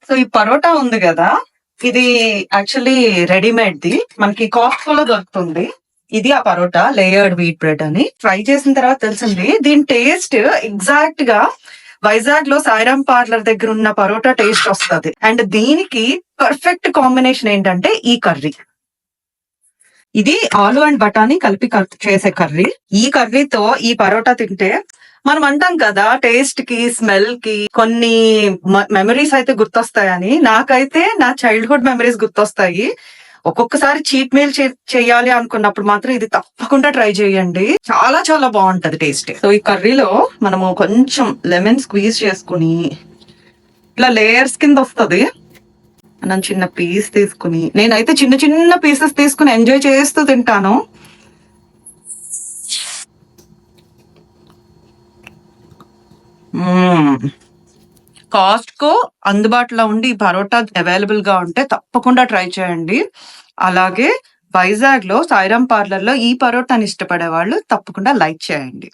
So ఈ పరోటా ఉంది కదా, ఇది యాక్చువల్లీ రెడీమేడ్ ది, మనకి కాస్ట్కో లో దొరుకుతుంది. ఇది ఆ పరోటా లేయర్డ్ వీట్ బ్రెడ్ అని ట్రై చేసిన తర్వాత తెలిసింది దీని టేస్ట్ ఎగ్జాక్ట్ గా వైజాగ్ లో సాయిరామ్ పార్లర్ దగ్గర ఉన్న పరోటా టేస్ట్ వస్తుంది. అండ్ దీనికి పర్ఫెక్ట్ కాంబినేషన్ ఏంటంటే ఈ కర్రీ. ఇది ఆలు అండ్ బటానీ కలిపి చేసే కర్రీ. ఈ కర్రీతో ఈ పరోటా తింటే మనం అంటాం కదా, టేస్ట్ కి స్మెల్ కి కొన్ని మెమరీస్ అయితే గుర్తొస్తాయని. నాకైతే నా చైల్డ్హుడ్ మెమరీస్ గుర్తొస్తాయి. ఒక్కొక్కసారి చీట్ మీల్ చేయాలి అనుకున్నప్పుడు మాత్రం ఇది తప్పకుండా ట్రై చేయండి. చాలా చాలా బాగుంటది టేస్ట్. సో ఈ కర్రీలో మనము కొంచెం లెమన్ స్క్వీజ్ చేసుకుని ఇట్లా లేయర్స్ కింద వస్తుంది. మనం చిన్న పీస్ తీసుకుని, నేనైతే చిన్న చిన్న పీసెస్ తీసుకుని ఎంజాయ్ చేస్తూ తింటాను. కాస్ట్కో అందుబాటులో ఉండి ఈ పరోటా అవైలబుల్ గా ఉంటే తప్పకుండా ట్రై చేయండి. అలాగే వైజాగ్ లో సాయిరామ్ పార్లర్ లో ఈ పరోటాని ఇష్టపడే వాళ్ళు తప్పకుండా లైక్ చేయండి.